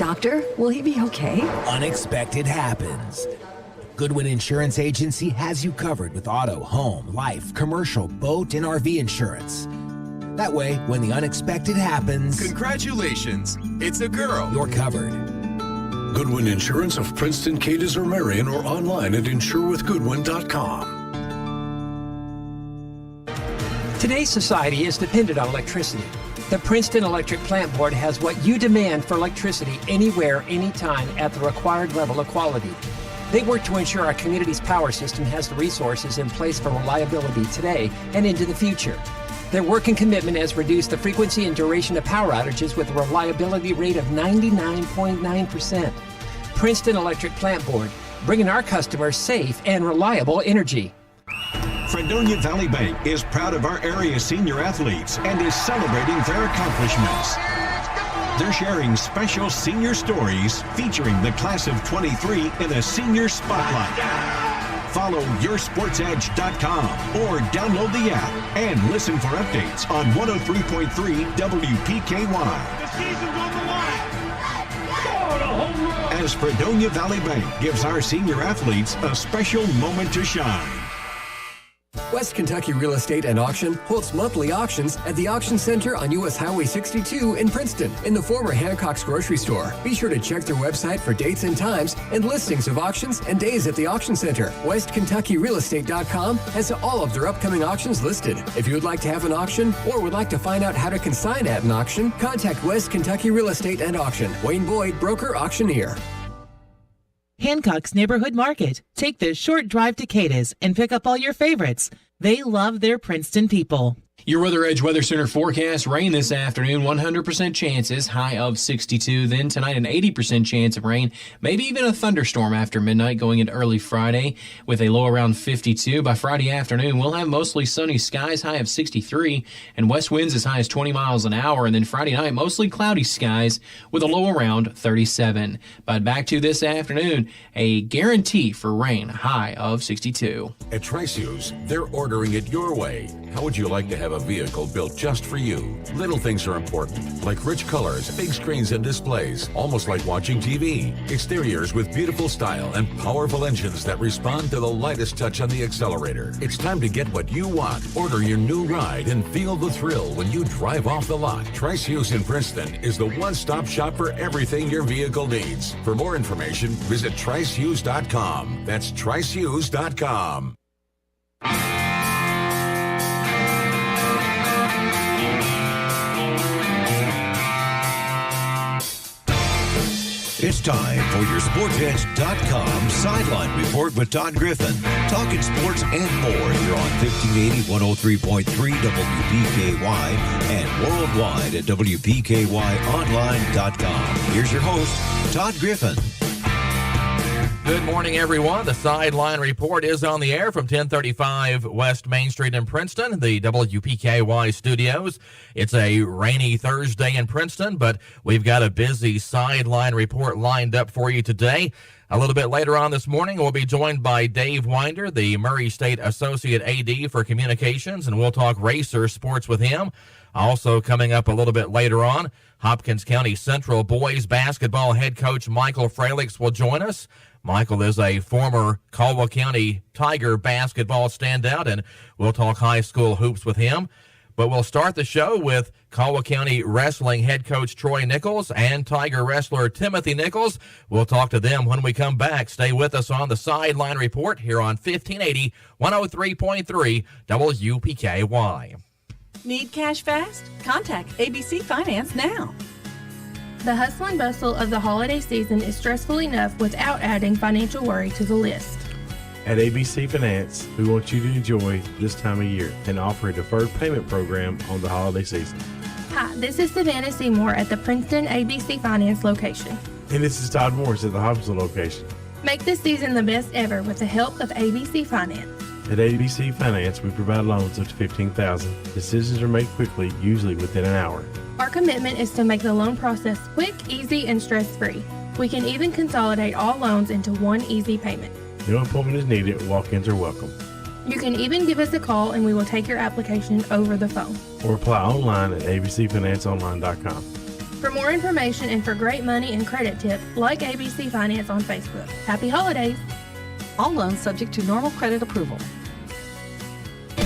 Doctor, will he be okay? Unexpected happens. Goodwin Insurance Agency has you covered with auto, home, life, commercial, boat, and RV insurance. That way, when the unexpected happens... Congratulations! It's a girl! You're covered. Goodwin Insurance of Princeton, Cadiz, or Marion, or online at insurewithgoodwin.com. Today's society is dependent on electricity. The Princeton Electric Plant Board has what you demand for electricity anywhere, anytime at the required level of quality. They work to ensure our community's power system has the resources in place for reliability today and into the future. Their work and commitment has reduced the frequency and duration of power outages with a reliability rate of 99.9%. Princeton Electric Plant Board, bringing our customers safe and reliable energy. Fredonia Valley Bank is proud of our area senior athletes and is celebrating their accomplishments. They're sharing special senior stories featuring the class of 23 in a senior spotlight. Follow yoursportsedge.com or download the app and listen for updates on 103.3 WPKY. The season's on the line. As Fredonia Valley Bank gives our senior athletes a special moment to shine. West Kentucky Real Estate and Auction holds monthly auctions at the Auction Center on U.S. Highway 62 in Princeton, in the former Hancock's grocery store. Be sure to check their website for dates and times and listings of auctions and days at the Auction Center. WestKentuckyRealEstate.com has all of their upcoming auctions listed. If you would like to have an auction or would like to find out how to consign at an auction, contact West Kentucky Real Estate and Auction. Wayne Boyd, broker auctioneer. Hancock's Neighborhood Market. Take this short drive to Cadiz and pick up all your favorites. They love their Princeton people. Your Weather Edge Weather Center forecast: rain this afternoon, 100% chances, high of 62. Then tonight, an 80% chance of rain, maybe even a thunderstorm after midnight going into early Friday with a low around 52. By Friday afternoon, we'll have mostly sunny skies, high of 63, and west winds as high as 20 miles an hour. And then Friday night, mostly cloudy skies with a low around 37. But back to this afternoon, a guarantee for rain, high of 62. At Trice Hughes, they're ordering it your way. How would you like to have a vehicle built just for you? Little things are important, like rich colors, big screens and displays, almost like watching TV. Exteriors with beautiful style and powerful engines that respond to the lightest touch on the accelerator. It's time to get what you want. Order your new ride and feel the thrill when you drive off the lot. Trice Hughes in Princeton is the one-stop shop for everything your vehicle needs. For more information, visit TriceHughes.com. That's TriceHughes.com. It's time for your SportsEdge.com Sideline Report with Todd Griffin. Talking sports and more here on 1580, 103.3 WPKY and worldwide at WPKYonline.com. Here's your host, Todd Griffin. Good morning, everyone. The Sideline Report is on the air from 1035 West Main Street in Princeton, the WPKY studios. It's a rainy Thursday in Princeton, but we've got a busy Sideline Report lined up for you today. A little bit later on this morning, we'll be joined by Dave Winder, the Murray State Associate AD for Communications, and we'll talk Racer sports with him. Also coming up a little bit later on, Hopkins County Central boys basketball head coach Michael Fralix will join us. Michael is a former Caldwell County Tiger basketball standout, and we'll talk high school hoops with him. But we'll start the show with Caldwell County Wrestling head coach Troy Nichols and Tiger wrestler Timothy Nichols. We'll talk to them when we come back. Stay with us on the Sideline Report here on 1580, 103.3 WPKY. Need cash fast? Contact ABC Finance now. The hustle and bustle of the holiday season is stressful enough without adding financial worry to the list. At ABC Finance, we want you to enjoy this time of year and offer a deferred payment program on the holiday season. Hi, this is Savannah Seymour at the Princeton ABC Finance location. And this is Todd Morris at the Hopkinsville location. Make this season the best ever with the help of ABC Finance. At ABC Finance, we provide loans up to $15,000. Decisions are made quickly, usually within an hour. Our commitment is to make the loan process quick, easy, and stress-free. We can even consolidate all loans into one easy payment. No appointment is needed. Walk-ins are welcome. You can even give us a call and we will take your application over the phone. Or apply online at abcfinanceonline.com. For more information and for great money and credit tips, like ABC Finance on Facebook. Happy holidays! All loans subject to normal credit approval.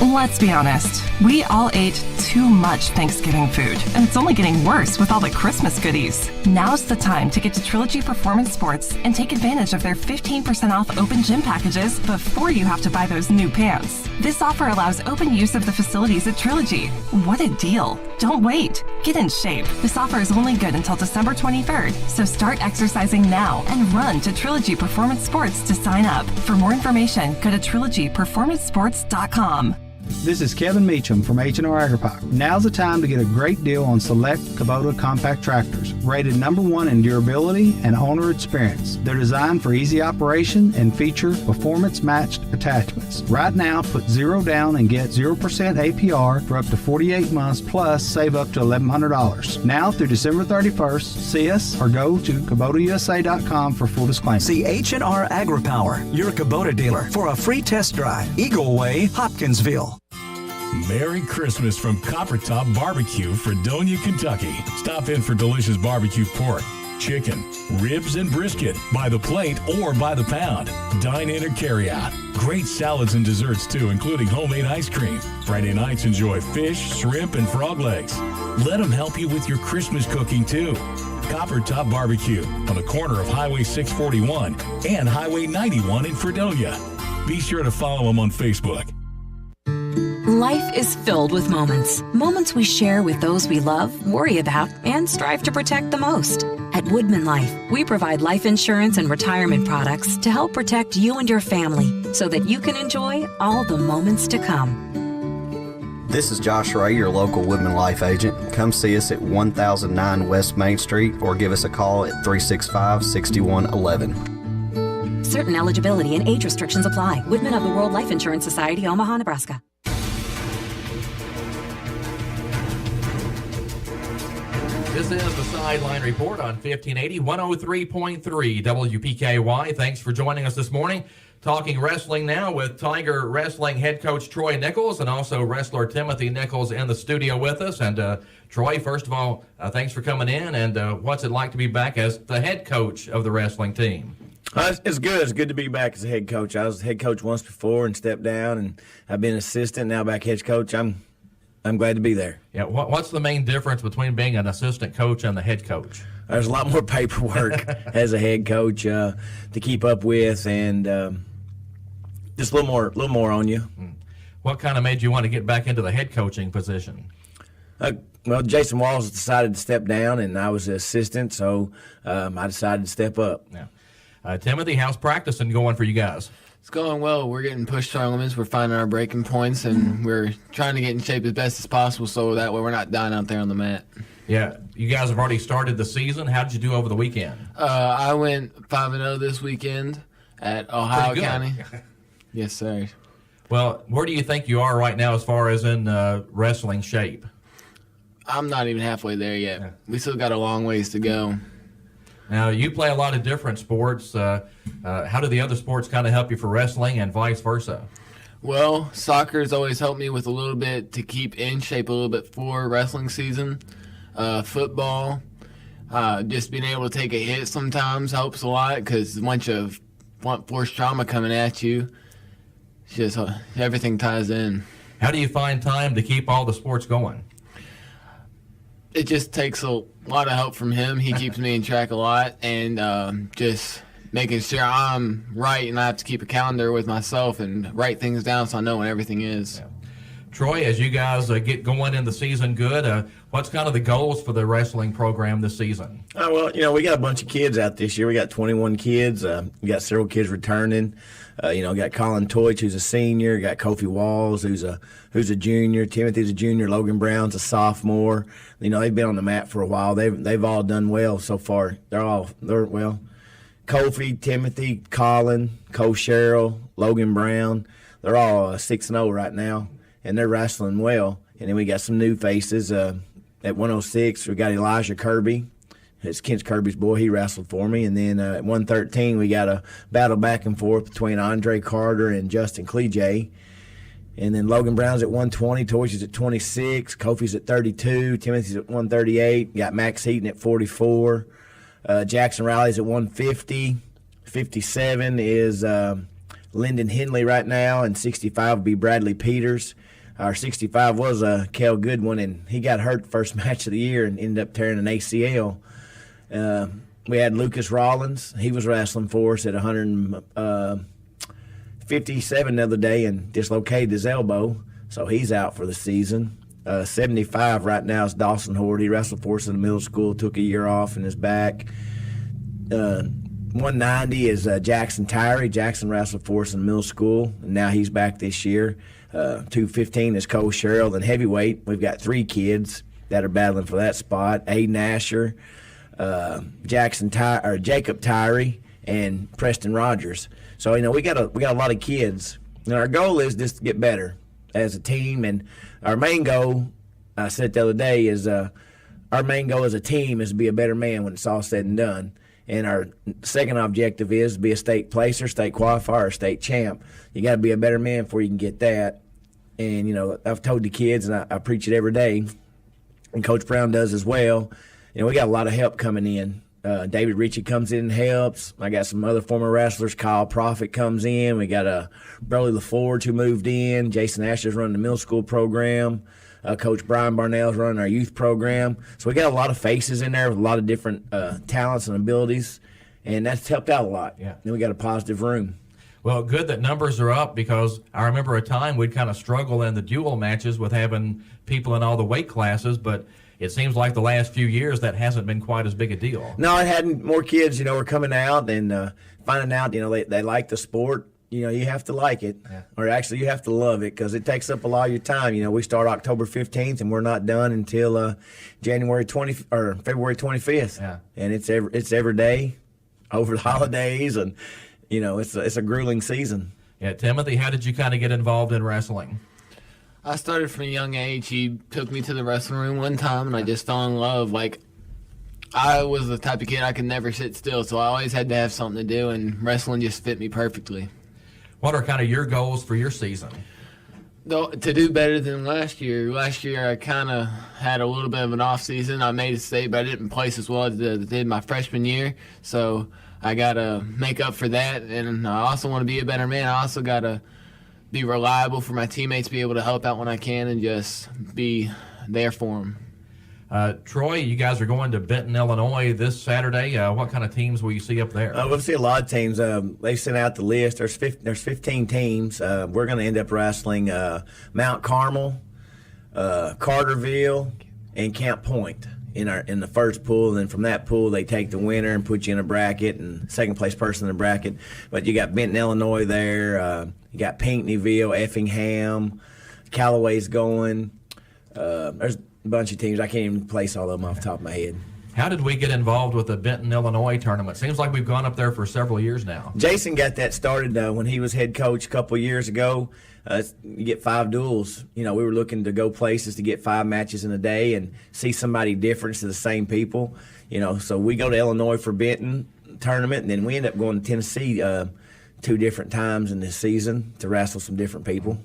Let's be honest, we all ate too much Thanksgiving food, and it's only getting worse with all the Christmas goodies. Now's the time to get to Trilogy Performance Sports and take advantage of their 15% off open gym packages before you have to buy those new pants. This offer allows open use of the facilities at Trilogy. What a deal! Don't wait. Get in shape. This offer is only good until December 23rd, so start exercising now and run to Trilogy Performance Sports to sign up. For more information, go to trilogyperformancesports.com. This is Kevin Meacham from H&R Agri-Pack. Now's the time to get a great deal on select Kubota compact tractors, rated ¡1 in durability and owner experience. They're designed for easy operation and feature performance-matched attachments. Right now, put 0 down and get 0% APR for up to 48 months, plus save up to $1,100. Now through December 31st, see us or go to KubotaUSA.com for full disclaimer. See H&R Agri-Power, your Kubota dealer, for a free test drive. Eagle Way, Hopkinsville. Merry Christmas from Copper Top Barbecue, Fredonia, Kentucky. Stop in for delicious barbecue pork, chicken, ribs, and brisket by the plate or by the pound. Dine in or carry out. Great salads and desserts too, including homemade ice cream. Friday nights enjoy fish, shrimp, and frog legs. Let them help you with your Christmas cooking too. Copper Top Barbecue on the corner of Highway 641 and Highway 91 in Fredonia. Be sure to follow them on Facebook. Life is filled with moments. Moments we share with those we love, worry about, and strive to protect the most. At Woodman Life, we provide life insurance and retirement products to help protect you and your family so that you can enjoy all the moments to come. This is Josh Ray, your local Woodman Life agent. Come see us at 1009 West Main Street or give us a call at 365-6111. Certain eligibility and age restrictions apply. Woodman of the World Life Insurance Society, Omaha, Nebraska. This is the Sideline Report on 1580, 103.3 WPKY. Thanks for joining us this morning. Talking wrestling now with Tiger Wrestling head coach Troy Nichols and also wrestler Timothy Nichols in the studio with us. And Troy, first of all, thanks for coming in. And what's it like to be back as the head coach of the wrestling team? It's good. It's good to be back as a head coach. I was head coach once before and stepped down, and I've been assistant, now back head coach. I'm glad to be there. Yeah, what's the main difference between being an assistant coach and the head coach? There's a lot more paperwork as a head coach to keep up with, and just a little more on you. What kind of made you want to get back into the head coaching position? Well, Jason Walls decided to step down, and I was the assistant, so I decided to step up. Yeah. Timothy, how's practicing going for you guys? It's going well. We're getting pushed to our limits. We're finding our breaking points, and we're trying to get in shape as best as possible so that way we're not dying out there on the mat. Yeah, you guys have already started the season. How did you do over the weekend? I went 5-0 this weekend at Ohio County. Yes, sir. Well, where do you think you are right now as far as in wrestling shape? I'm not even halfway there yet. Yeah. We still got a long ways to go. Now, you play a lot of different sports. How do the other sports kind of help you for wrestling and vice versa? Well, soccer has always helped me with a little bit to keep in shape a little bit for wrestling season. Football, just being able to take a hit sometimes helps a lot because a bunch of blunt force trauma coming at you, just everything ties in. How do you find time to keep all the sports going? It just takes a lot of help from him. He keeps me in track a lot, and just making sure I'm right, and I have to keep a calendar with myself and write things down so I know when everything is. Yeah. Troy, as you guys get going in the season good, what's kind of the goals for the wrestling program this season? Well, we got a bunch of kids out this year. We got 21 kids. We got several kids returning. Got Colin Toich, who's a senior. Got Kofi Walls, who's a junior. Timothy's a junior. Logan Brown's a sophomore. They've been on the mat for a while. They've all done well so far. They're well. Kofi, Timothy, Colin, Cole Sherrill, Logan Brown. They're all 6-0 right now, and they're wrestling well. And then we got some new faces. At 106, we got Elijah Kirby. It's Kent Kirby's boy. He wrestled for me. And then at 113, we got a battle back and forth between Andre Carter and Justin Cleje. And then Logan Brown's at 120, Torchy's at 26, Kofi's at 32, Timothy's at 138. You got Max Heaton at 44. Jackson Riley's at 150. 57 is Lyndon Henley right now, and 65 will be Bradley Peters. Our 65 was Kel Goodwin, and he got hurt first match of the year and ended up tearing an ACL. We had Lucas Rollins. He was wrestling for us at 157 the other day and dislocated his elbow, so he's out for the season. 75 right now is Dawson Horde. He wrestled for us in the middle school, took a year off and is back. 190 is Jackson Tyree. Jackson wrestled for us in middle school, and now he's back this year. 215 is Cole Sherrill. And heavyweight, we've got 3 kids that are battling for that spot. Aiden Asher, Jacob Tyree, and Preston Rogers. So, we got a lot of kids. And our goal is just to get better as a team. And our main goal, I said the other day, is our main goal as a team is to be a better man when it's all said and done. And our second objective is to be a state placer, state qualifier, or state champ. You got to be a better man before you can get that. And, I've told the kids, and I preach it every day, and Coach Brown does as well, we got a lot of help coming in. David Ritchie comes in and helps. I got some other former wrestlers. Kyle Profit comes in. We got Burley LaForge who moved in. Jason Asher's running the middle school program. Coach Brian Barnell's running our youth program. So we got a lot of faces in there with a lot of different talents and abilities, and that's helped out a lot. Yeah. Then we got a positive room. Well, good that numbers are up, because I remember a time we'd kind of struggle in the dual matches with having people in all the weight classes, but it seems like the last few years that hasn't been quite as big a deal. No, it hadn't. More kids, were coming out and finding out, they like the sport. You have to like it, or actually you have to love it, because it takes up a lot of your time. We start October 15th and we're not done until February 25th. Yeah. And it's every day over the holidays, and it's a grueling season. Yeah, Timothy, how did you kind of get involved in wrestling? I started from a young age. He took me to the wrestling room one time, and I just fell in love. Like, I was the type of kid I could never sit still, so I always had to have something to do, and wrestling just fit me perfectly. What are kind of your goals for your season? To do better than last year. Last year, I kind of had a little bit of an off season. I made a state, but I didn't place as well as I did my freshman year, so I got to make up for that, and I also want to be a better man. I also got to be reliable for my teammates, be able to help out when I can, and just be there for them. Troy, you guys are going to Benton, Illinois this Saturday. What kind of teams will you see up there? We'll see a lot of teams. They sent out the list. There's 15 teams. We're going to end up wrestling Mount Carmel, Carterville, and Camp Point in the first pool. And then from that pool, they take the winner and put you in a bracket, and second place person in the bracket. But you got Benton, Illinois there. You got Pinckneyville, Effingham, Callaway's going. There's a bunch of teams. I can't even place all of them off the top of my head. How did we get involved with the Benton, Illinois tournament? Seems like we've gone up there for several years now. Jason got that started when he was head coach a couple of years ago. You get 5 duels. We were looking to go places to get 5 matches in a day and see somebody different to the same people. So we go to Illinois for Benton tournament, and then we end up going to Tennessee 2 different times in this season to wrestle some different people.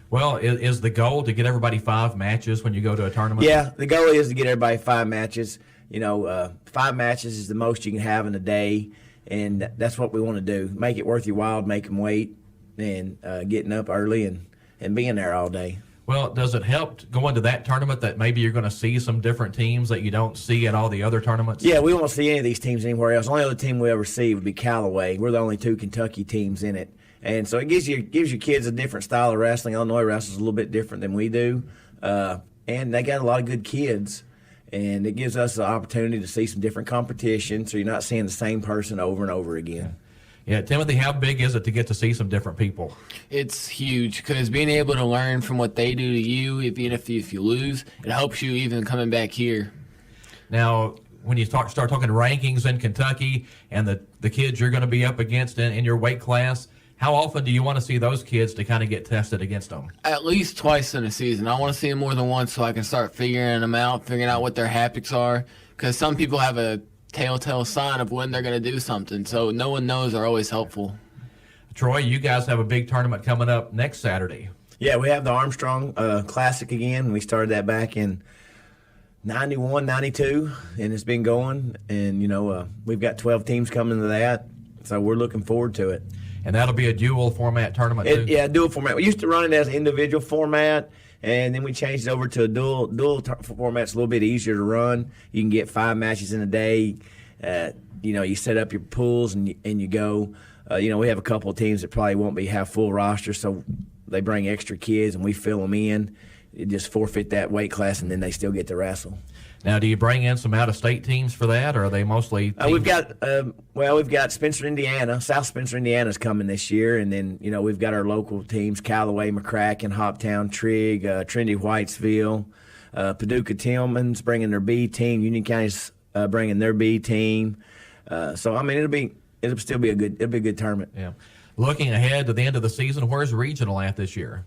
Well, is the goal to get everybody 5 matches when you go to a tournament? Yeah, the goal is to get everybody 5 matches. 5 matches is the most you can have in a day, and that's what we want to do. Make it worth your while, make them wait, and getting up early and being there all day. Well, does it help going to that tournament that maybe you're going to see some different teams that you don't see at all the other tournaments? Yeah, we won't see any of these teams anywhere else. The only other team we ever see would be Callaway. We're the only 2 Kentucky teams in it. And so it gives your kids a different style of wrestling. Illinois wrestles a little bit different than we do. And they got a lot of good kids. And it gives us the opportunity to see some different competition, so you're not seeing the same person over and over again. Yeah, Timothy, how big is it to get to see some different people? It's huge, because being able to learn from what they do to you, even if you lose, it helps you even coming back here. Now, when you start talking rankings in Kentucky and the kids you're going to be up against in your weight class, how often do you want to see those kids to kind of get tested against them? At least twice in a season. I want to see them more than once so I can start figuring them out, figuring out what their haptics are, because some people have a telltale sign of when they're going to do something, so no one knows are always helpful. Troy, you guys have a big tournament coming up next Saturday. Yeah, we have the Armstrong Classic again. We started that back in 91, 92, and it's been going. And, we've got 12 teams coming to that, so we're looking forward to it. And that'll be a dual format tournament, too? Yeah, dual format. We used to run it as an individual format, and then we changed it over to a dual format. It's a little bit easier to run. You can get 5 matches in a day. You set up your pools and you go. We have a couple of teams that probably won't be half full roster, so they bring extra kids and we fill them in. You just forfeit that weight class, and then they still get to wrestle. Now, do you bring in some out-of-state teams for that, or are they mostly we've got Spencer, Indiana. South Spencer, Indiana's coming this year, and then we've got our local teams: Callaway, McCracken, Hoptown, Trigg, Trinity, Whitesville, Paducah, Tillman's bringing their B team. Union County's bringing their B team. It'll still be a good tournament. Yeah. Looking ahead to the end of the season, where's regional at this year?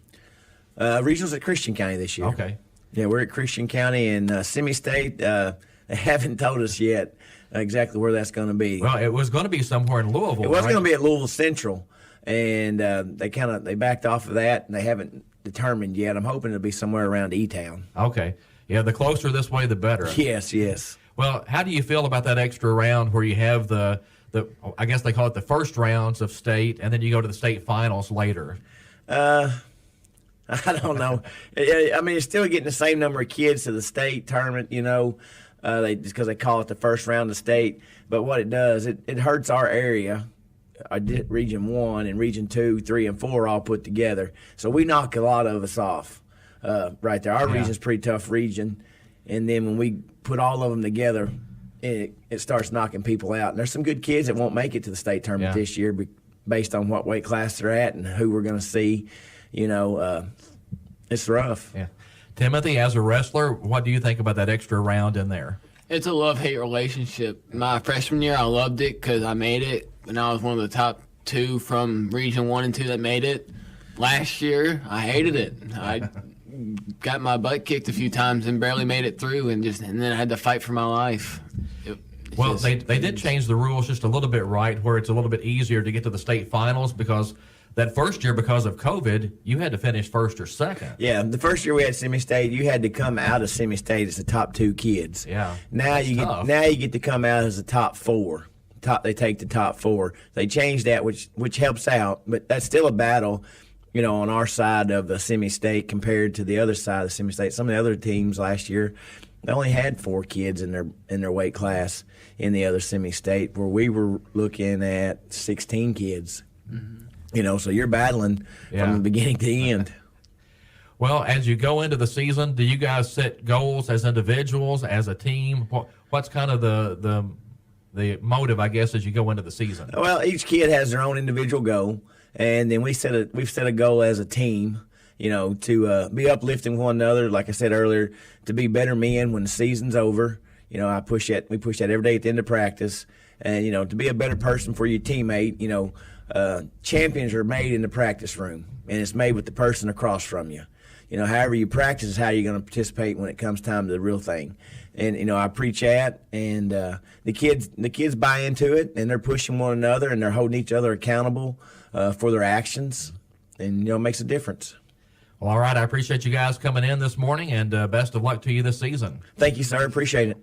Regional's at Christian County this year. Okay. Yeah, we're at Christian County and semi-state. They haven't told us yet exactly where that's going to be. Well, it was going to be somewhere in Louisville. It was going to be at Louisville Central, and they backed off of that, and they haven't determined yet. I'm hoping it'll be somewhere around E-Town. Okay. Yeah, the closer this way, the better. Yes. Well, how do you feel about that extra round where you have the I guess they call it the first rounds of state, and then you go to the state finals later? I don't know. You're still getting the same number of kids to the state tournament, just because they call it the first round of state. But what it does, it hurts our area. Region 1 and Region 2, 3, and 4 are all put together. So we knock a lot of us off right there. Our region's a pretty tough region. And then when we put all of them together, it starts knocking people out. And there's some good kids that won't make it to the state tournament this year based on what weight class they're at and who we're going to see. It's rough. Yeah. Timothy, as a wrestler, what do you think about that extra round in there? It's a love-hate relationship. My freshman year, I loved it because I made it, and I was one of the top 2 from Region 1 and 2 that made it. Last year, I hated it. I got my butt kicked a few times and barely made it through, and then I had to fight for my life. They did change the rules just a little bit, right, where it's a little bit easier to get to the state finals because that first year, because of COVID, you had to finish first or second. Yeah, the first year we had semi-state, you had to come out of semi-state as the top 2 kids. Yeah, now you get to come out as the top 4. They take the top 4. They changed that, which helps out, but that's still a battle, on our side of the semi-state compared to the other side of the semi-state. Some of the other teams last year, they only had 4 kids in their weight class in the other semi-state, where we were looking at 16 kids. Mm-hmm. So you're battling from the beginning to the end. Well, as you go into the season, do you guys set goals as individuals, as a team? What's kind of the motive, I guess, as you go into the season? Well, each kid has their own individual goal, and then we've set a goal as a team, to be uplifting one another. Like I said earlier, to be better men when the season's over. We push that every day at the end of practice, and to be a better person for your teammate. Champions are made in the practice room, and it's made with the person across from you. However you practice is how you're going to participate when it comes time to the real thing. And I preach that, and the kids buy into it, and they're pushing one another, and they're holding each other accountable for their actions, and it makes a difference. Well, all right. I appreciate you guys coming in this morning, and best of luck to you this season. Thank you, sir. Appreciate it.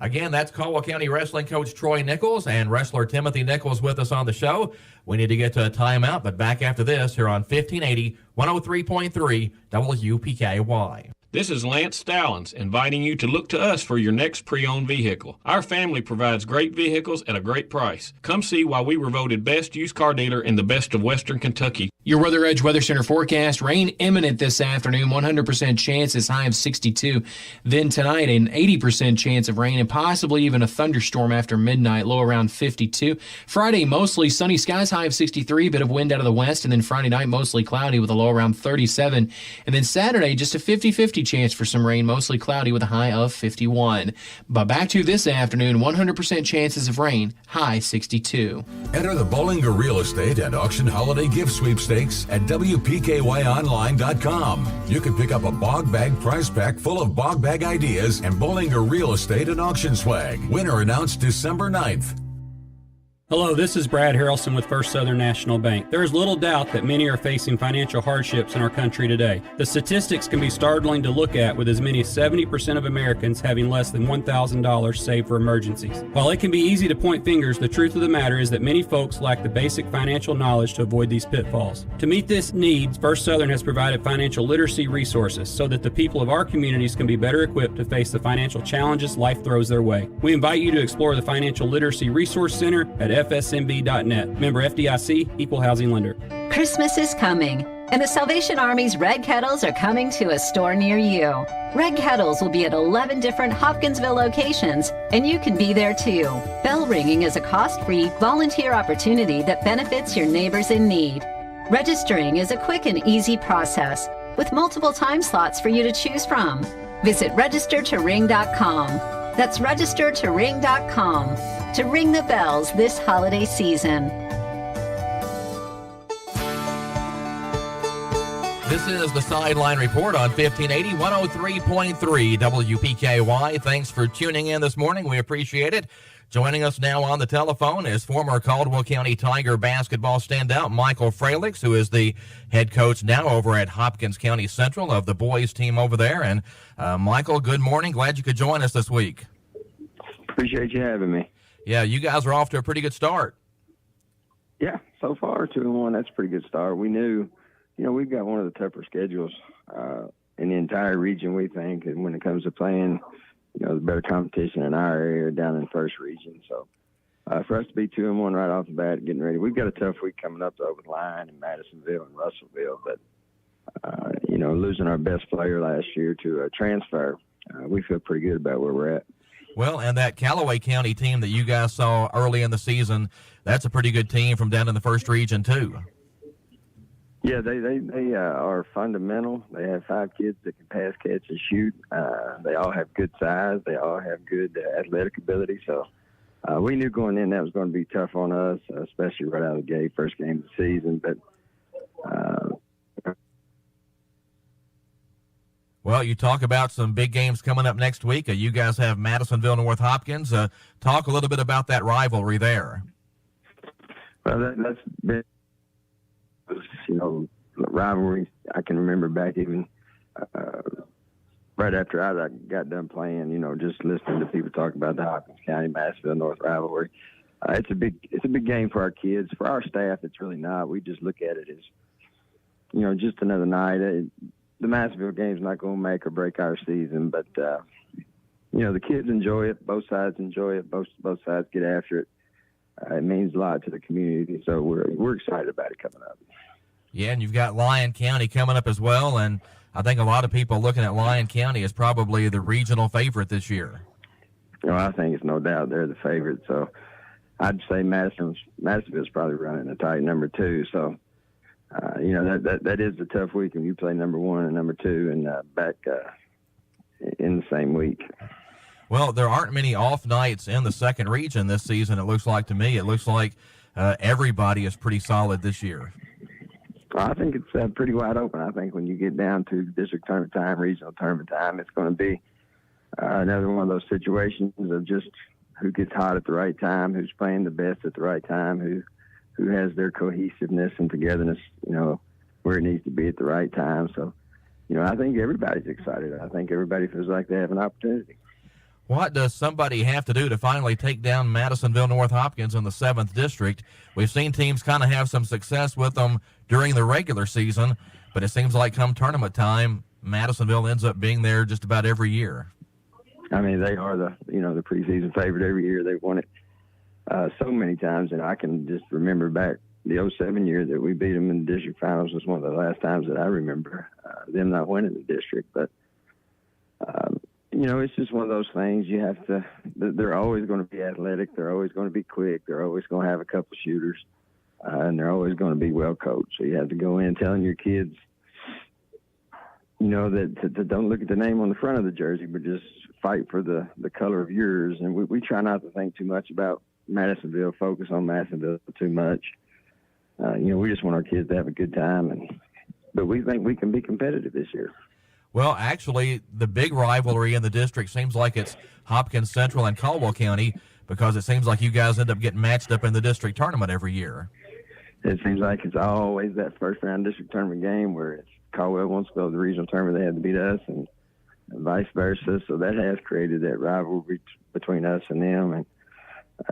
Again, that's Caldwell County Wrestling Coach Troy Nichols and wrestler Timothy Nichols with us on the show. We need to get to a timeout, but back after this here on 1580, 103.3 WPKY. This is Lance Stallings inviting you to look to us for your next pre-owned vehicle. Our family provides great vehicles at a great price. Come see why we were voted best used car dealer in the best of Western Kentucky. Your Weather Edge Weather Center forecast: rain imminent this afternoon, 100% chance as high of 62. Then tonight, an 80% chance of rain and possibly even a thunderstorm after midnight, low around 52. Friday, mostly sunny skies, high of 63, bit of wind out of the west. And then Friday night, mostly cloudy with a low around 37. And then Saturday, just a 50-50 chance for some rain, mostly cloudy with a high of 51. But back to this afternoon, 100% chances of rain, high 62. Enter the Bollinger Real Estate and Auction Holiday Gift Sweepstakes at WPKYOnline.com. You can pick up a Bog Bag prize pack full of Bog Bag ideas and Bollinger Real Estate and Auction swag. Winner announced December 9th. Hello, this is Brad Harrelson with First Southern National Bank. There is little doubt that many are facing financial hardships in our country today. The statistics can be startling to look at, with as many as 70% of Americans having less than $1,000 saved for emergencies. While it can be easy to point fingers, the truth of the matter is that many folks lack the basic financial knowledge to avoid these pitfalls. To meet this need, First Southern has provided financial literacy resources so that the people of our communities can be better equipped to face the financial challenges life throws their way. We invite you to explore the Financial Literacy Resource Center at FSMB.net. Member FDIC, Equal Housing Lender. Christmas is coming, and the Salvation Army's Red Kettles are coming to a store near you. Red Kettles will be at 11 different Hopkinsville locations, and you can be there too. Bell ringing is a cost-free volunteer opportunity that benefits your neighbors in need. Registering is a quick and easy process with multiple time slots for you to choose from. Visit registertoring.com. That's registertoring.com to ring the bells this holiday season. This is the Sideline Report on 1580 103.3 WPKY. Thanks for tuning in this morning. We appreciate it. Joining us now on the telephone is former Caldwell County Tiger basketball standout Michael Fralix, who is the head coach now over at Hopkins County Central of the boys team over there. And Michael, good morning. Glad you could join us this week. Appreciate you having me. Yeah, you guys are off to a pretty good start. Yeah, so far 2-1. That's a pretty good start. We knew, we've got one of the tougher schedules in the entire region. We think, and when it comes to playing, the better competition in our area down in the first region. So for us to be 2-1 right off the bat, getting ready, we've got a tough week coming up over the line in Madisonville and Russellville. But losing our best player last year to a transfer, we feel pretty good about where we're at. Well, and that Callaway County team that you guys saw early in the season, that's a pretty good team from down in the first region, too. Yeah, they are fundamental. They have 5 kids that can pass, catch, and shoot. They all have good size. They all have good athletic ability. So we knew going in that was going to be tough on us, especially right out of the gate, first game of the season. But well, you talk about some big games coming up next week. You guys have Madisonville, North Hopkins. Talk a little bit about that rivalry there. Well, that's been, rivalry. I can remember back even right after I got done playing, just listening to people talk about the Hopkins County, Madisonville, North rivalry. It's a big game for our kids. For our staff, it's really not. We just look at it as, just another night. The Madisonville game's not going to make or break our season, but the kids enjoy it. Both sides enjoy it. Both sides get after it. It means a lot to the community, so we're excited about it coming up. Yeah, and you've got Lyon County coming up as well, and I think a lot of people looking at Lyon County as probably the regional favorite this year. I think it's no doubt they're the favorite. So I'd say Madisonville's probably running a tight number 2. So. That is a tough week when you play number 1 and number 2 and back in the same week. Well, there aren't many off nights in the second region this season, it looks like to me. It looks like everybody is pretty solid this year. I think it's pretty wide open. I think when you get down to district tournament time, regional tournament time, it's going to be another one of those situations of just who gets hot at the right time, who's playing the best at the right time, who has their cohesiveness and togetherness, where it needs to be at the right time. So, I think everybody's excited. I think everybody feels like they have an opportunity. What does somebody have to do to finally take down Madisonville North Hopkins in the 7th District? We've seen teams kind of have some success with them during the regular season, but it seems like come tournament time, Madisonville ends up being there just about every year. I mean, they are the preseason favorite every year. They've won it so many times, and I can just remember back the 2007 year that we beat them in the district finals was one of the last times that I remember them not winning the district. But it's just one of those things. You have to. They're always going to be athletic. They're always going to be quick. They're always going to have a couple shooters, and they're always going to be well coached. So you have to go in telling your kids, that don't look at the name on the front of the jersey, but just fight for the color of yours. And we try not to think too much about Madisonville, focus on Madisonville too much. We just want our kids to have a good time, but we think we can be competitive this year. Well, actually, the big rivalry in the district seems like it's Hopkins Central and Caldwell County, because it seems like you guys end up getting matched up in the district tournament every year. It seems like it's always that first round district tournament game where it's Caldwell wants to go to the regional tournament, they had to beat us, and vice versa. So that has created that rivalry between us and them. And,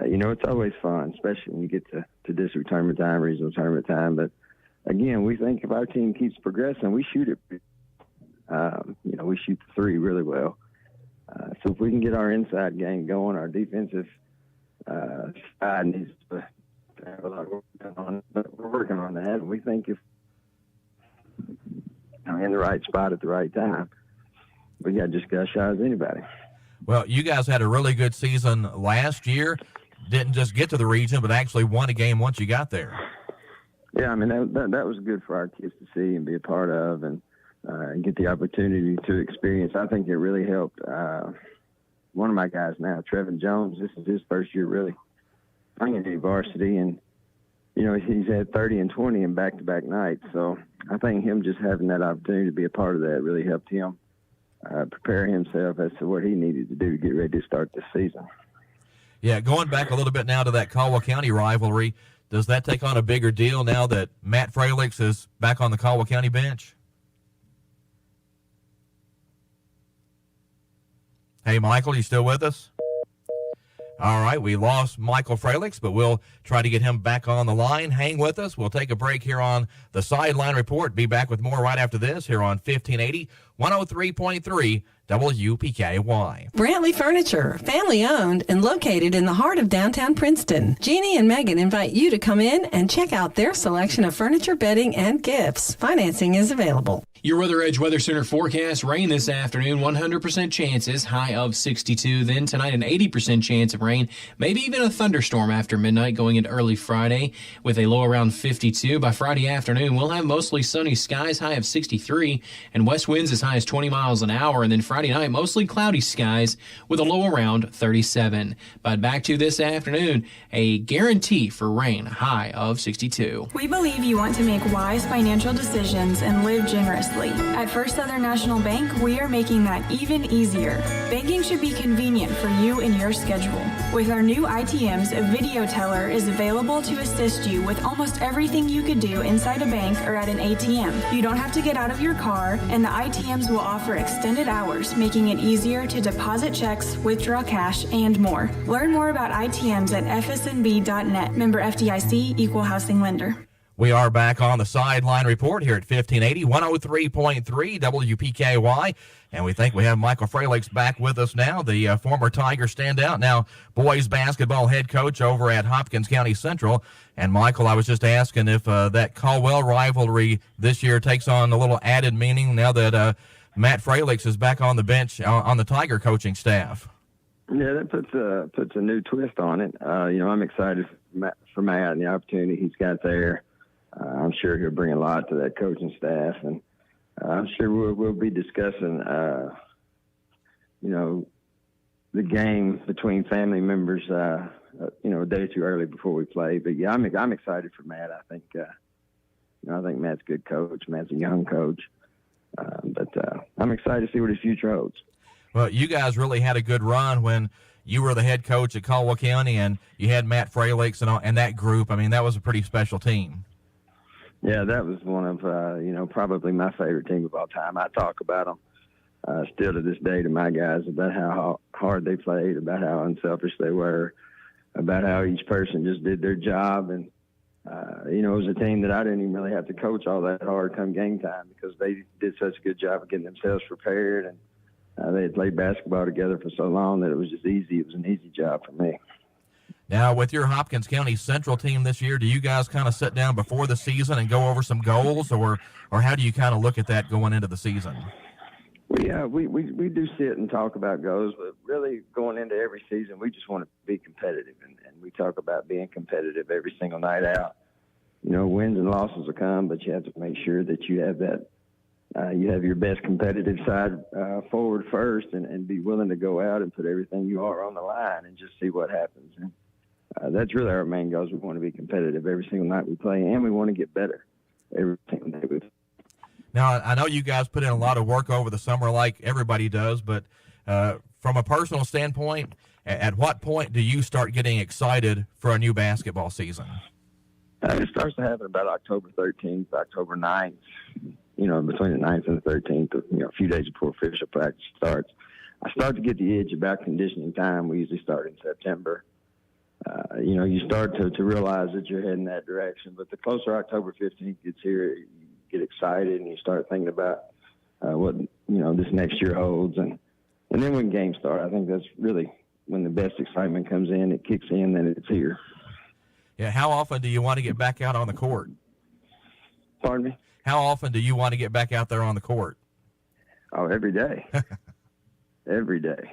it's always fun, especially when you get to district tournament time, regional tournament time. But, again, we think if our team keeps progressing, we shoot it. We shoot the three really well. So if we can get our inside game going, our defensive side needs to have a lot of work done on it. But we're working on that. And we think if in the right spot at the right time, we just got shot as anybody. Well, you guys had a really good season last year. Didn't just get to the region, but actually won a game once you got there. Yeah, I mean, that was good for our kids to see and be a part of and get the opportunity to experience. I think it really helped one of my guys now, Trevin Jones. This is his first year really playing in varsity, and, he's had 30 and 20 in back-to-back nights. So I think him just having that opportunity to be a part of that really helped him prepare himself as to what he needed to do to get ready to start this season. Yeah, going back a little bit now to that Caldwell County rivalry, does that take on a bigger deal now that Matt Fralix is back on the Caldwell County bench? Hey, Michael, you still with us? All right, we lost Michael Fralix, but we'll try to get him back on the line. Hang with us. We'll take a break here on the Sideline Report. Be back with more right after this here on 1580, 103.3 WPKY. Brantley Furniture, family owned and located in the heart of downtown Princeton. Jeannie and Megan invite you to come in and check out their selection of furniture, bedding, and gifts. Financing is available. Your Weather Edge Weather Center forecast: rain this afternoon, 100% chances, high of 62. Then tonight, an 80% chance of rain, maybe even a thunderstorm after midnight going into early Friday with a low around 52. By Friday afternoon, we'll have mostly sunny skies, high of 63, and west winds as high as 20 miles an hour. And then Friday night, mostly cloudy skies with a low around 37. But back to this afternoon, a guarantee for rain, high of 62. We believe you want to make wise financial decisions and live generously. At First Southern National Bank, we are making that even easier. Banking should be convenient for you and your schedule. With our new ITMs, a video teller is available to assist you with almost everything you could do inside a bank or at an ATM. You don't have to get out of your car, and the ITMs will offer extended hours, making it easier to deposit checks, withdraw cash, and more. Learn more about ITMs at fsnb.net. Member FDIC, Equal Housing Lender. We are back on the Sideline Report here at 1580, 103.3 WPKY. And we think we have Michael Fralix back with us now, the former Tiger standout, now boys basketball head coach over at Hopkins County Central. And, Michael, I was just asking if that Caldwell rivalry this year takes on a little added meaning now that Matt Fralix is back on the bench on the Tiger coaching staff. Yeah, that puts a new twist on it. I'm excited for Matt and the opportunity he's got there. I'm sure he'll bring a lot to that coaching staff, and I'm sure we'll be discussing, the game between family members, a day or two early before we play. But yeah, I'm excited for Matt. I think Matt's a good coach. Matt's a young coach, but I'm excited to see what his future holds. Well, you guys really had a good run when you were the head coach at Caldwell County, and you had Matt Fralix and that group. I mean, that was a pretty special team. Yeah, that was one of, probably my favorite team of all time. I talk about them still to this day to my guys about how hard they played, about how unselfish they were, about how each person just did their job. And, it was a team that I didn't even really have to coach all that hard come game time because they did such a good job of getting themselves prepared. And they had played basketball together for so long that it was just easy. It was an easy job for me. Now, with your Hopkins County Central team this year, do you guys kind of sit down before the season and go over some goals, or how do you kind of look at that going into the season? We do sit and talk about goals, but really going into every season, we just want to be competitive, and we talk about being competitive every single night out. Wins and losses will come, but you have to make sure that you have that. You have your best competitive side forward first, and be willing to go out and put everything you are on the line and just see what happens. And that's really our main goal. We want to be competitive every single night we play, and we want to get better every single day we play. Now, I know you guys put in a lot of work over the summer like everybody does, but from a personal standpoint, At what point do you start getting excited for a new basketball season? It starts to happen about October 13th, October 9th, between the 9th and the 13th, a few days before official practice starts. I start to get the itch about conditioning time. We usually start in September. You start to realize that you're heading that direction. But the closer October 15th gets here, you get excited and you start thinking about what, this next year holds. And then when games start, I think that's really when the best excitement comes in. It kicks in, then it's here. Yeah, how often do you want to get back out on the court? Pardon me? How often do you want to get back out there on the court? Oh, every day. Every day.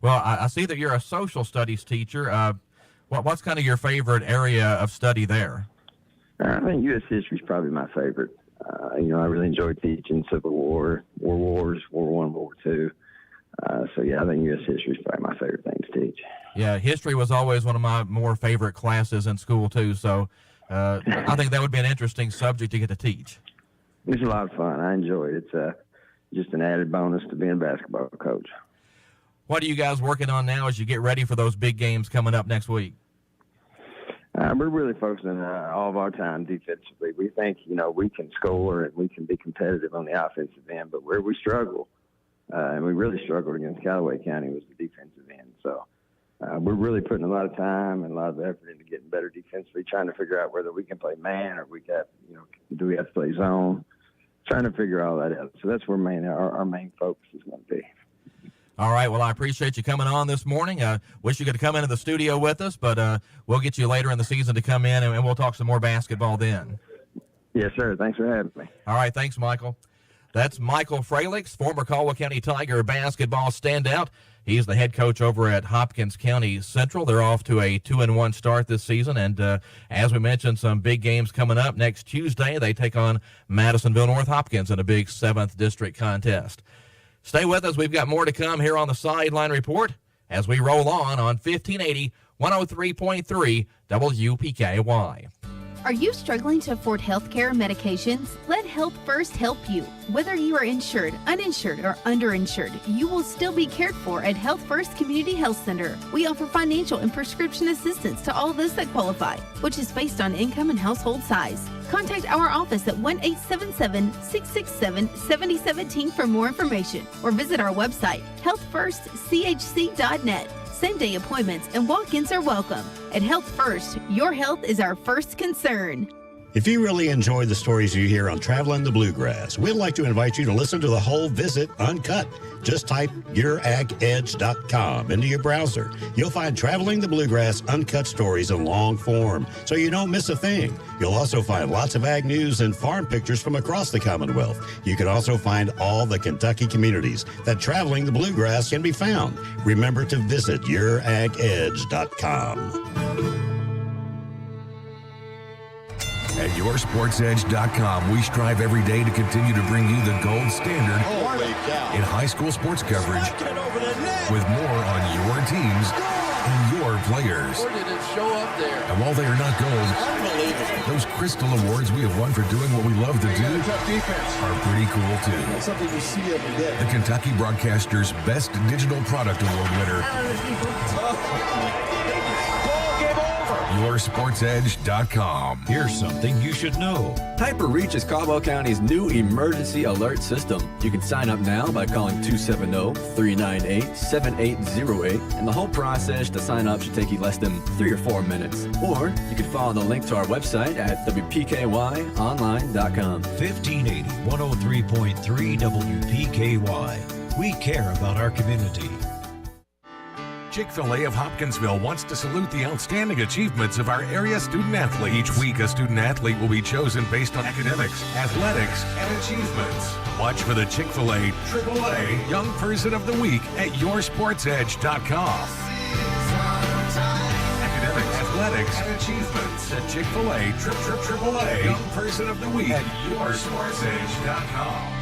Well, I see that you're a social studies teacher. What's kind of your favorite area of study there? I think U.S. history is probably my favorite. I really enjoy teaching Civil War, World Wars, World War I, World War II. I think U.S. history is probably my favorite thing to teach. Yeah, history was always one of my more favorite classes in school, too. So I think that would be an interesting subject to get to teach. It's a lot of fun. I enjoy it. It's just an added bonus to being a basketball coach. What are you guys working on now as you get ready for those big games coming up next week? We're really focusing all of our time defensively. We think, we can score and we can be competitive on the offensive end, but where we struggle, and we really struggled against Callaway County, was the defensive end. So we're really putting a lot of time and a lot of effort into getting better defensively, trying to figure out whether we can play man or do we have to play zone, trying to figure all that out. So that's where our main focus is going to be. All right. Well, I appreciate you coming on this morning. Wish you could come into the studio with us, but we'll get you later in the season to come in, and we'll talk some more basketball then. Yes, sir. Thanks for having me. All right. Thanks, Michael. That's Michael Fralix, former Caldwell County Tiger basketball standout. He's the head coach over at Hopkins County Central. They're off to a 2-1 start this season, and as we mentioned, some big games coming up. Next Tuesday, they take on Madisonville North Hopkins in a big 7th District contest. Stay with us. We've got more to come here on the Sideline Report as we roll on 1580 103.3 WPKY. Are you struggling to afford health care and medications? Let Health First help you. Whether you are insured, uninsured, or underinsured, you will still be cared for at Health First Community Health Center. We offer financial and prescription assistance to all those that qualify, which is based on income and household size. Contact our office at 1-877-667-7017 for more information, or visit our website, healthfirstchc.net. Same-day appointments and walk-ins are welcome. At Health First, your health is our first concern. If you really enjoy the stories you hear on Traveling the Bluegrass, we'd like to invite you to listen to the whole visit uncut. Just type youragadge.com into your browser. You'll find Traveling the Bluegrass uncut stories in long form, so you don't miss a thing. You'll also find lots of ag news and farm pictures from across the Commonwealth. You can also find all the Kentucky communities that Traveling the Bluegrass can be found. Remember to visit youragadge.com. At YourSportsEdge.com, we strive every day to continue to bring you the gold standard in high school sports coverage with more on your teams and your players. Where did it show up there? And while they are not gold, those crystal awards we have won for doing what we love to do are pretty cool too. That's something we see every day. The Kentucky Broadcasters Best Digital Product Award winner. YourSportsEdge.com. Here's something you should know. HyperReach is Caldwell County's new emergency alert system. You can sign up now by calling 270-398-7808, and the whole process to sign up should take you less than 3 or 4 minutes. Or you can follow the link to our website at WPKYonline.com. 1580 103.3 WPKY. We care about our community. Chick-fil-A of Hopkinsville wants to salute the outstanding achievements of our area student-athlete. Each week, a student-athlete will be chosen based on academics, athletics, and achievements. Watch for the Chick-fil-A AAA Young Person of the Week at YourSportsEdge.com. Academics, athletics, and achievements. The Chick-fil-A AAA Young Person of the Week at YourSportsEdge.com.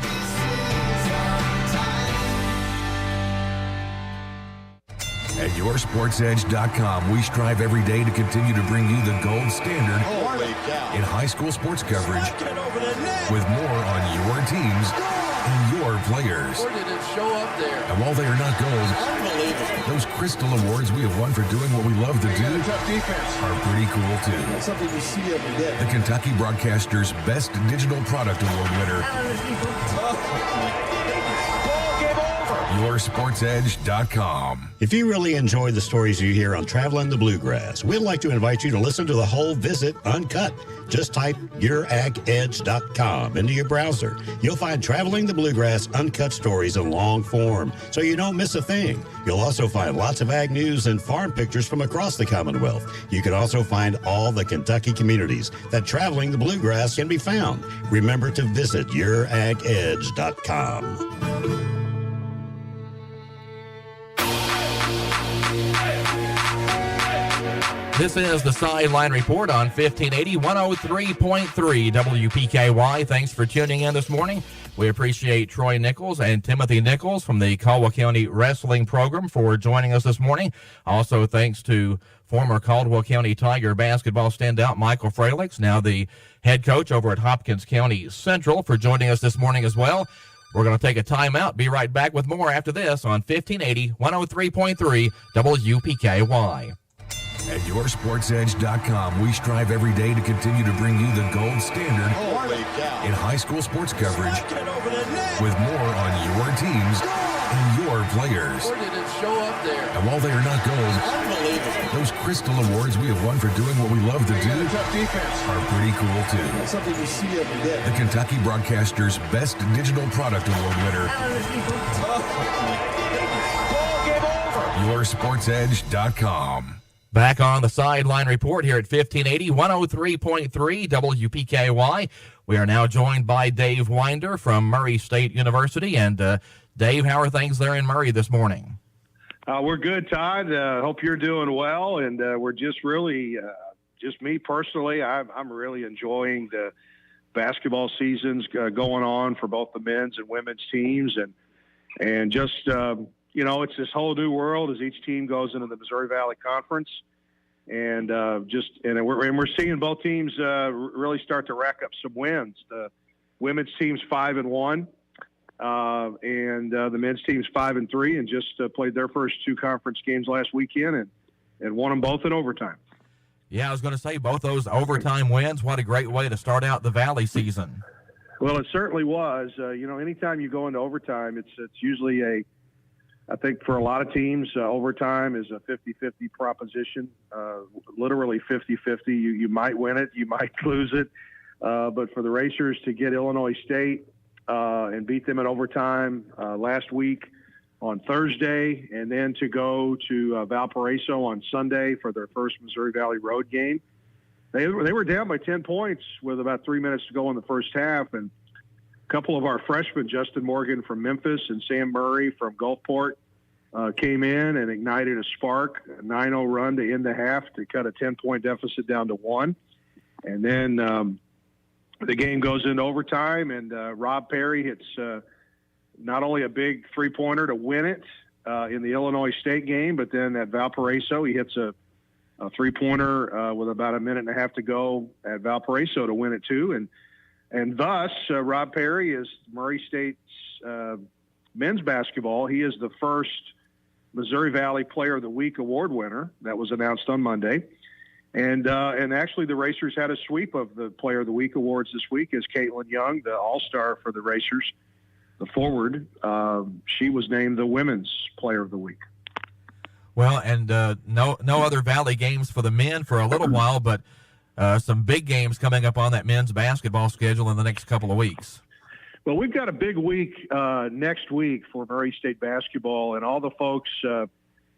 At YourSportsEdge.com, we strive every day to continue to bring you the gold standard in high school sports coverage with more on your teams and your players. Where did it show up there? And while they are not gold, Unbelievable. Those Crystal Awards we have won for doing what we love to do Tough defense. are pretty cool, too. That's something you see every day. The Kentucky Broadcasters Best Digital Product Award winner, YourSportsEdge.com. If you really enjoy the stories you hear on Traveling the Bluegrass, we'd like to invite you to listen to the whole visit uncut. Just type YourAgEdge.com into your browser. You'll find Traveling the Bluegrass uncut stories in long form, so you don't miss a thing. You'll also find lots of ag news and farm pictures from across the Commonwealth. You can also find all the Kentucky communities that Traveling the Bluegrass can be found. Remember to visit YourAgEdge.com. This is the Sideline Report on 1580, 103.3 WPKY. Thanks for tuning in this morning. We appreciate Troy Nichols and Timothy Nichols from the Caldwell County Wrestling Program for joining us this morning. Also, thanks to former Caldwell County Tiger basketball standout Michael Fralix, now the head coach over at Hopkins County Central, for joining us this morning as well. We're going to take a timeout. Be right back with more after this on 1580, 103.3 WPKY. At YourSportsEdge.com, we strive every day to continue to bring you the gold standard in high school sports coverage, with more on your teams and your players. Where did it show up there? And while they are not gold, those Crystal Awards we have won for doing what we love to do Tough defense. are pretty cool, too. That's something you see every day. The Kentucky Broadcasters Best Digital Product Award winner, YourSportsEdge.com. Back on the Sideline Report here at 1580, 103.3 WPKY. We are now joined by Dave Winder from Murray State University. And Dave, how are things there in Murray this morning? We're good, Todd. Hope you're doing well. And we're just really, just me personally, I'm really enjoying the basketball seasons going on for both the men's and women's teams. And just, it's this whole new world as each team goes into the Missouri Valley Conference. And we're seeing both teams really start to rack up some wins. The women's team's 5-1, and the men's team's 5-3, and just played their first two conference games last weekend and won them both in overtime. Yeah, I was going to say both those overtime wins. What a great way to start out the Valley season. Well, it certainly was. Anytime you go into overtime, it's usually I think for a lot of teams, overtime is a 50-50 proposition, literally 50-50. You might win it, you might lose it. But for the Racers to get Illinois State and beat them in overtime last week on Thursday, and then to go to Valparaiso on Sunday for their first Missouri Valley road game, they were down by 10 points with about 3 minutes to go in the first half. And a couple of our freshmen, Justin Morgan from Memphis and Sam Murray from Gulfport, came in and ignited a spark, a 9-0 run to end the half to cut a 10-point deficit down to 1. And then the game goes into overtime, and Rob Perry hits not only a big three-pointer to win it in the Illinois State game, but then at Valparaiso he hits a three-pointer with about a minute and a half to go at Valparaiso to win it too. And thus, Rob Perry is Murray State's men's basketball. He is the first Missouri Valley Player of the Week award winner. That was announced on Monday. And actually the Racers had a sweep of the Player of the Week awards this week, as Caitlin Young, the all-star for the Racers, the forward, she was named the Women's Player of the Week. Well, and no other Valley games for the men for a little while, but some big games coming up on that men's basketball schedule in the next couple of weeks. Well, we've got a big week next week for Murray State basketball, and all the folks that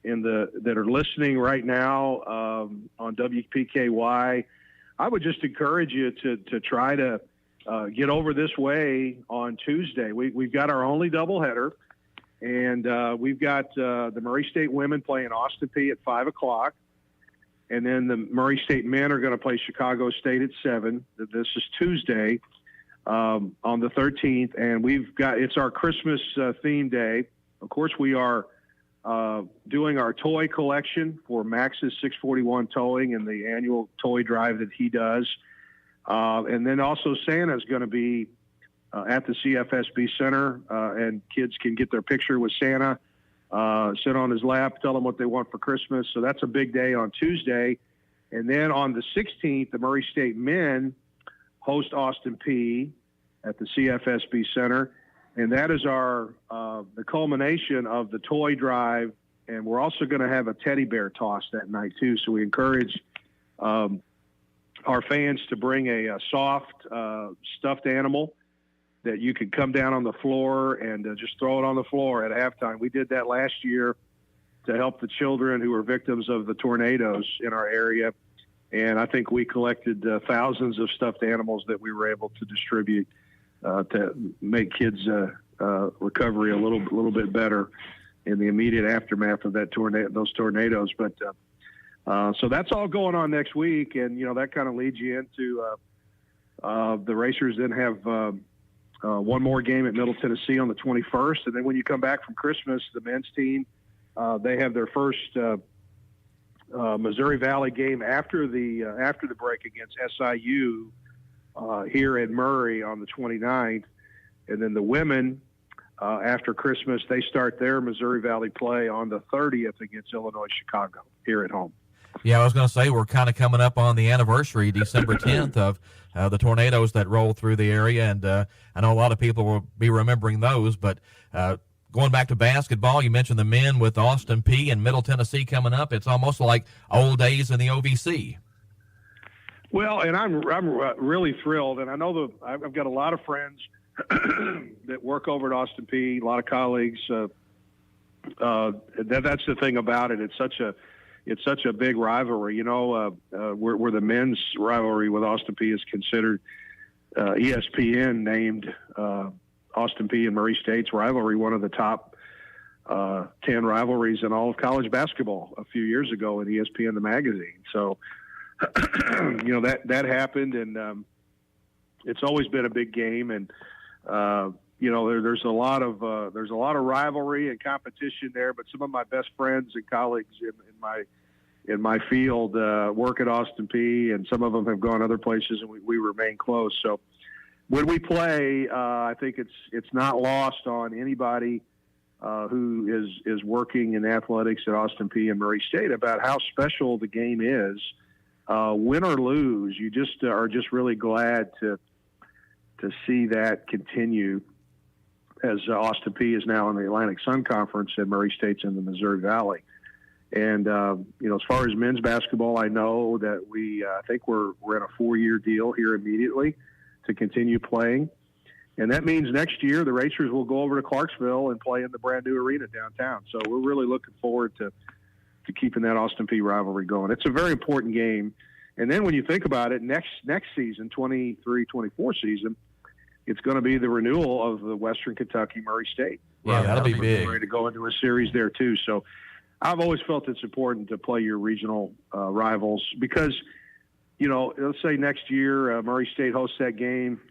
are listening right now on WPKY, I would just encourage you to try to get over this way on Tuesday. We've got our only doubleheader, and we've got the Murray State women playing Austin Peay at 5 o'clock. And then the Murray State men are going to play Chicago State at 7. This is Tuesday on the 13th. And it's our Christmas theme day. Of course, we are doing our toy collection for Max's 641 Towing and the annual toy drive that he does. And then also Santa is going to be at the CFSB Center, and kids can get their picture with Santa sit on his lap, tell him what they want for Christmas. So that's a big day on Tuesday. And then on the 16th, the Murray State men host Austin Peay at the CFSB Center. And that is the culmination of the toy drive. And we're also going to have a teddy bear toss that night, too. So we encourage our fans to bring a soft stuffed animal that you could come down on the floor and just throw it on the floor at halftime. We did that last year to help the children who were victims of the tornadoes in our area. And I think we collected thousands of stuffed animals that we were able to distribute to make kids' recovery a little bit better in the immediate aftermath of those tornadoes. But so that's all going on next week, and that kind of leads you into the Racers then have one more game at Middle Tennessee on the 21st, and then when you come back from Christmas, the men's team they have their first Missouri Valley game after the break against SIU here at Murray on the 29th, and then the women after Christmas they start their Missouri Valley play on the 30th against Illinois Chicago here at home. Yeah, I was going to say we're kind of coming up on the anniversary, December 10th, of the tornadoes that rolled through the area, and I know a lot of people will be remembering those. But going back to basketball, you mentioned the men with Austin Peay and Middle Tennessee coming up. It's almost like old days in the OVC. Well, and I'm really thrilled, and I know I've got a lot of friends that work over at Austin Peay, a lot of colleagues. That's the thing about it. It's such a big rivalry, where the men's rivalry with Austin Peay is considered. ESPN named Austin Peay and Murray State's rivalry one of the top 10 rivalries in all of college basketball a few years ago in ESPN the magazine. So, that happened, and it's always been a big game, and there's a lot of rivalry and competition there. But some of my best friends and colleagues in my field work at Austin Peay, and some of them have gone other places, and we remain close. So when we play, I think it's not lost on anybody who is working in athletics at Austin Peay and Murray State about how special the game is. Win or lose, you just are just really glad to see that continue, as Austin Peay is now in the Atlantic Sun Conference and Murray State's in the Missouri Valley. And as far as men's basketball, I know that I think we're in a 4-year deal here immediately to continue playing, and that means next year the Racers will go over to Clarksville and play in the brand new arena downtown. So we're really looking forward to keeping that Austin Peay rivalry going. It's a very important game. And then when you think about it, next season, 23-24 season, it's going to be the renewal of the Western Kentucky Murray State. Yeah, that'll be big. Ready to go into a series there too. So I've always felt it's important to play your regional rivals because, let's say next year Murray State hosts that game.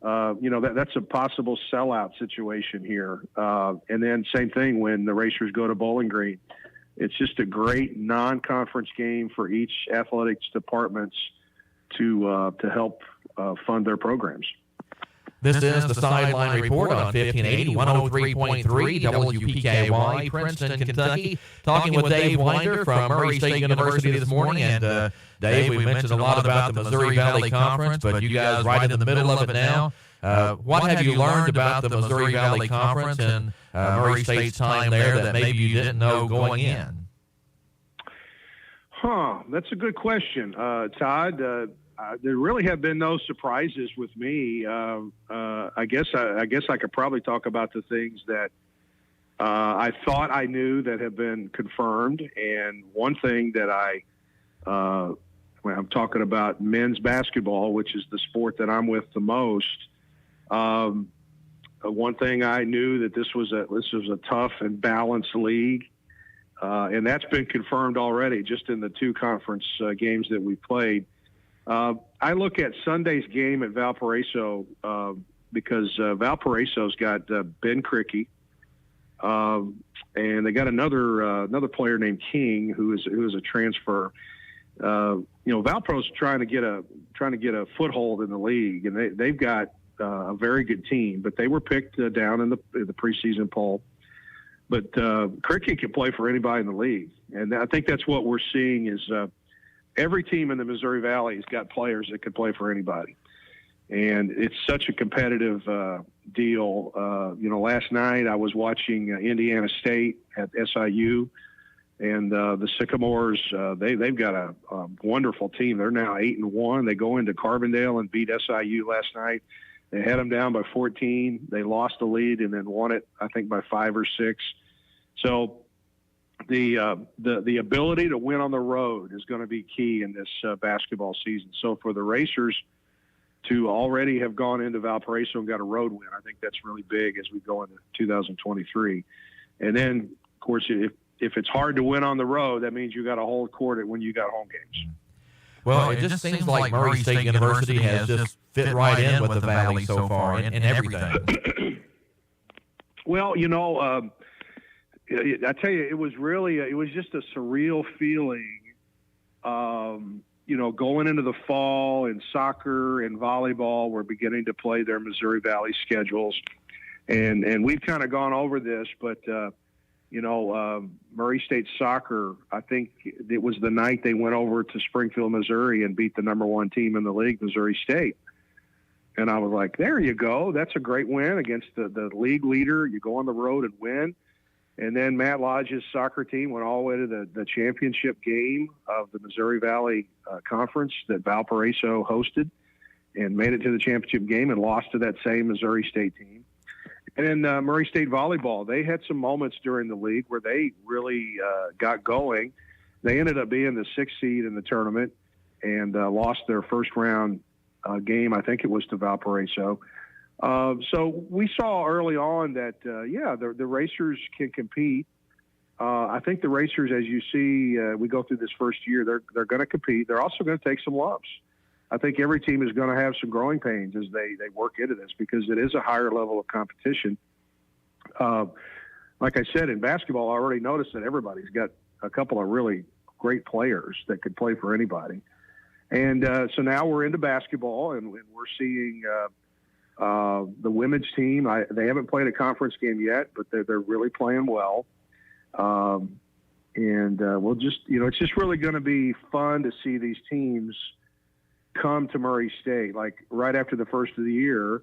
That's a possible sellout situation here. And then same thing when the Racers go to Bowling Green. It's just a great non-conference game for each athletics departments to help fund their programs. This is the Sideline Report on 1580, 103.3 WPKY, Princeton, Kentucky. Talking with Dave Winder from Murray State University this morning. And Dave, we mentioned a lot about the Missouri Valley Conference, but you guys right in the middle of it now. What have you learned about the Missouri Valley Conference and Murray State's time there that maybe you didn't know going in? That's a good question, Todd. There really have been no surprises with me. I guess I could probably talk about the things that I thought I knew that have been confirmed. And one thing that I'm talking about men's basketball, which is the sport that I'm with the most. One thing I knew that this was a tough and balanced league, and that's been confirmed already just in the 2 conference games that we played. I look at Sunday's game at Valparaiso because Valparaiso's got Ben Cricky, and they got another player named King who is a transfer. Valparaiso's trying to get a foothold in the league, and they've got a very good team, but they were picked down in the preseason poll. But cricket can play for anybody in the league. And I think that's what we're seeing is every team in the Missouri Valley has got players that can play for anybody. And it's such a competitive deal. Last night I was watching Indiana State at SIU, and the Sycamores, they've got a wonderful team. They're now 8-1. They go into Carbondale and beat SIU last night. They had them down by 14. They lost the lead and then won it, I think, by 5 or 6. So the ability to win on the road is going to be key in this basketball season. So for the Racers to already have gone into Valparaiso and got a road win, I think that's really big as we go into 2023. And then, of course, if it's hard to win on the road, that means you got to hold court when you got home games. Well, it just seems like Murray State University has just fit right in with the Valley so far in everything. Well, I tell you, it was just a surreal feeling, going into the fall, and soccer and volleyball were beginning to play their Missouri Valley schedules. And we've kind of gone over this, but, Murray State soccer, I think it was the night they went over to Springfield, Missouri and beat the number 1 team in the league, Missouri State. And I was like, there you go. That's a great win against the league leader. You go on the road and win. And then Matt Lodge's soccer team went all the way to the championship game of the Missouri Valley Conference that Valparaiso hosted and made it to the championship game and lost to that same Missouri State team. And then Murray State volleyball, they had some moments during the league where they really got going. They ended up being the 6th seed in the tournament and lost their first round game. I think it was to Valparaiso. So we saw early on that, the Racers can compete. I think the Racers, as you see, we go through this first year, they're going to compete. They're also going to take some lumps. I think every team is going to have some growing pains as they work into this because it is a higher level of competition. Like I said, in basketball, I already noticed that everybody's got a couple of really great players that could play for anybody. And so now we're into basketball, and we're seeing the women's team. They haven't played a conference game yet, but they're really playing well. We'll just, it's just really going to be fun to see these teams come to Murray State. Like right after the first of the year,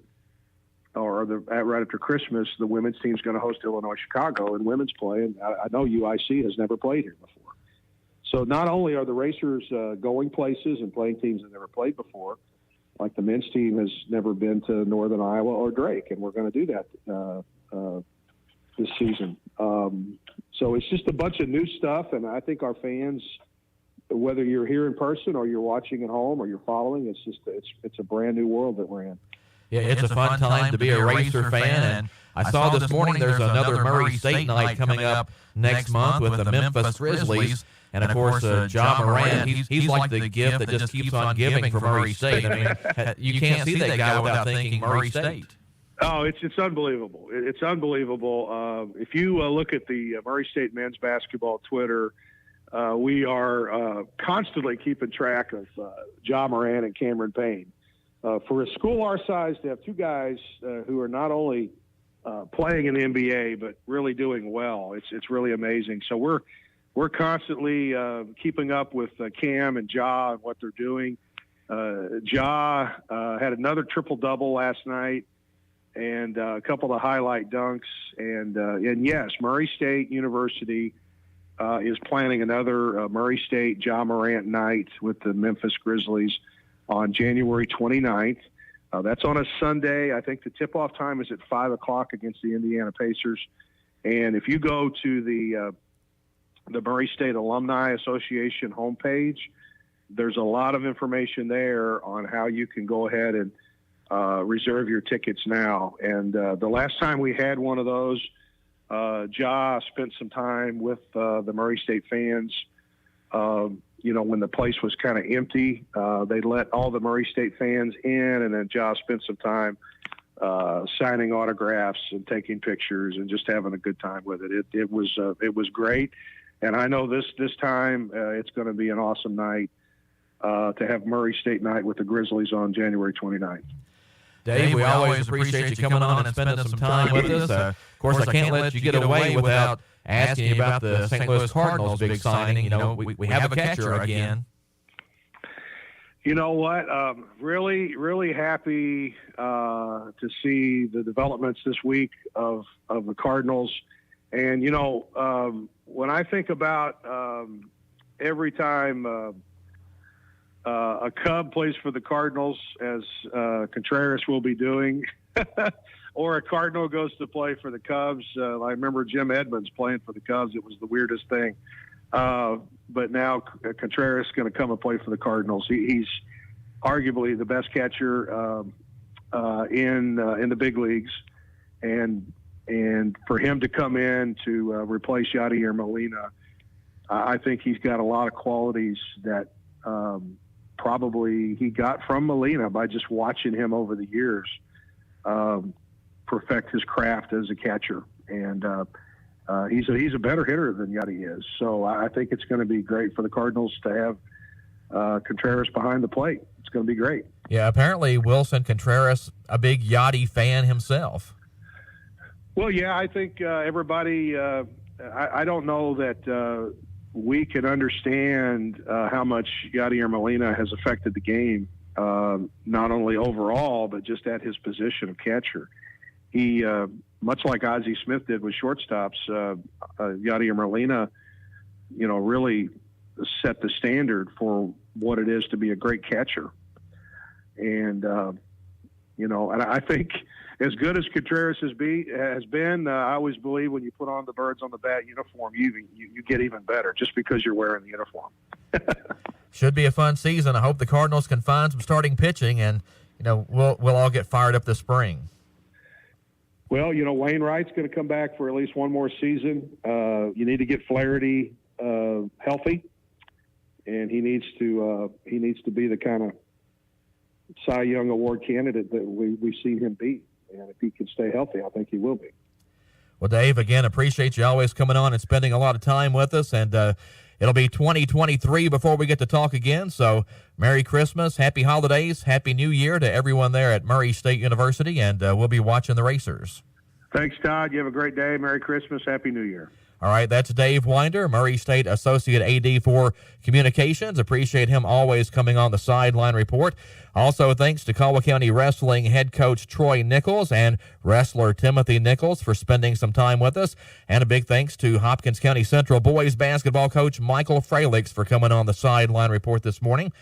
or right after Christmas, the women's team's going to host Illinois Chicago in women's play, and I know UIC has never played here before. So not only are the Racers going places and playing teams that never played before, like the men's team has never been to Northern Iowa or Drake, and we're going to do that this season. So it's just a bunch of new stuff, and I think our fans, whether you're here in person or you're watching at home or you're following, it's a brand new world that we're in. Yeah, it's a fun time to be a Racer fan, and I saw this morning there's another Murray State night coming up next month with the Memphis Grizzlies. And, of course, Ja Morant, he's like the gift that just keeps on giving for Murray State. I mean, you can't see that guy without thinking Murray State. Oh, it's unbelievable. It's unbelievable. If you look at the Murray State men's basketball Twitter, we are constantly keeping track of Ja Morant and Cameron Payne. For a school our size to have two guys who are not only playing in the NBA but really doing well, it's really amazing. So we're constantly keeping up with Cam and Ja and what they're doing. Ja had another triple-double last night and a couple of highlight dunks. And yes, Murray State University is planning another Murray State Ja Morant night with the Memphis Grizzlies on January 29th. That's on a Sunday. I think the tip-off time is at 5 o'clock against the Indiana Pacers. And if you go to the Murray State Alumni Association homepage, there's a lot of information there on how you can go ahead and reserve your tickets now. And the last time we had one of those, Ja spent some time with the Murray State fans. When the place was kind of empty, they let all the Murray State fans in, and then Ja spent some time signing autographs and taking pictures and just having a good time with it. It was great. And I know this time it's going to be an awesome night to have Murray State night with the Grizzlies on January 29th. Dave, we always appreciate you coming on and spending some time with us. Of course, I can't let you get away without asking you about the St. Louis Cardinals' big signing. You know, we have a catcher again. You know what? Really happy to see the developments this week of the Cardinals. And, you know, when I think about every time a Cub plays for the Cardinals, as Contreras will be doing, or a Cardinal goes to play for the Cubs. I remember Jim Edmonds playing for the Cubs. It was the weirdest thing. But now Contreras is going to come and play for the Cardinals. He's arguably the best catcher in the big leagues, and for him to come in to replace Yadier Molina, I think he's got a lot of qualities that probably he got from Molina by just watching him over the years perfect his craft as a catcher. And he's a better hitter than Yadi is. So I think it's going to be great for the Cardinals to have Contreras behind the plate. It's going to be great. Yeah, apparently Wilson Contreras, a big Yadi fan himself. Well, yeah, I think everybody I don't know that we can understand how much Yadier Molina has affected the game, not only overall, but just at his position of catcher. He, much like Ozzie Smith did with shortstops, Yadier Molina, you know, really set the standard for what it is to be a great catcher. And, you know, and I think as good as Contreras has been, I always believe when you put on the birds on the bat uniform, you get even better just because you're wearing the uniform. Should be a fun season. I hope the Cardinals can find some starting pitching, and you know we'll all get fired up this spring. Well, you know, Wainwright's going to come back for at least one more season. You need to get Flaherty healthy, and he needs to be the kind of Cy Young Award candidate that we've seen him be. And if he can stay healthy, I think he will be. Well, Dave, again, appreciate you always coming on and spending a lot of time with us. And it'll be 2023 before we get to talk again. So Merry Christmas, Happy Holidays, Happy New Year to everyone there at Murray State University. And we'll be watching the Racers. Thanks, Todd. You have a great day. Merry Christmas. Happy New Year. All right, that's Dave Winder, Murray State Associate AD for Communications. Appreciate him always coming on the Sideline Report. Also, thanks to Caldwell County Wrestling head coach Troy Nichols and wrestler Timothy Nichols for spending some time with us. And a big thanks to Hopkins County Central boys basketball coach Michael Fralix for coming on the Sideline Report this morning.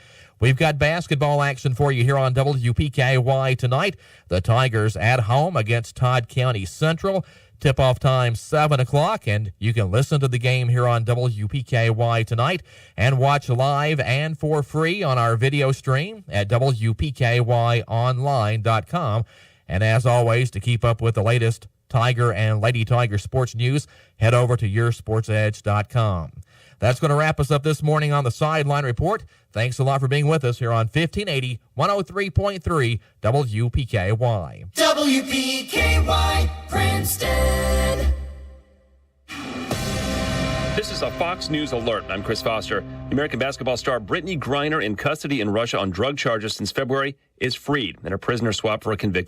We've got basketball action for you here on WPKY tonight. The Tigers at home against Todd County Central. Tip-off time 7 o'clock, and you can listen to the game here on WPKY tonight and watch live and for free on our video stream at WPKYonline.com. And as always, to keep up with the latest Tiger and Lady Tiger sports news, head over to yoursportsedge.com. That's going to wrap us up this morning on the Sideline Report. Thanks a lot for being with us here on 1580, 103.3 WPKY. WPKY, Princeton. This is a Fox News alert. I'm Chris Foster. The American basketball star Brittany Griner, in custody in Russia on drug charges since February, is freed and her prisoner swapped for a convicted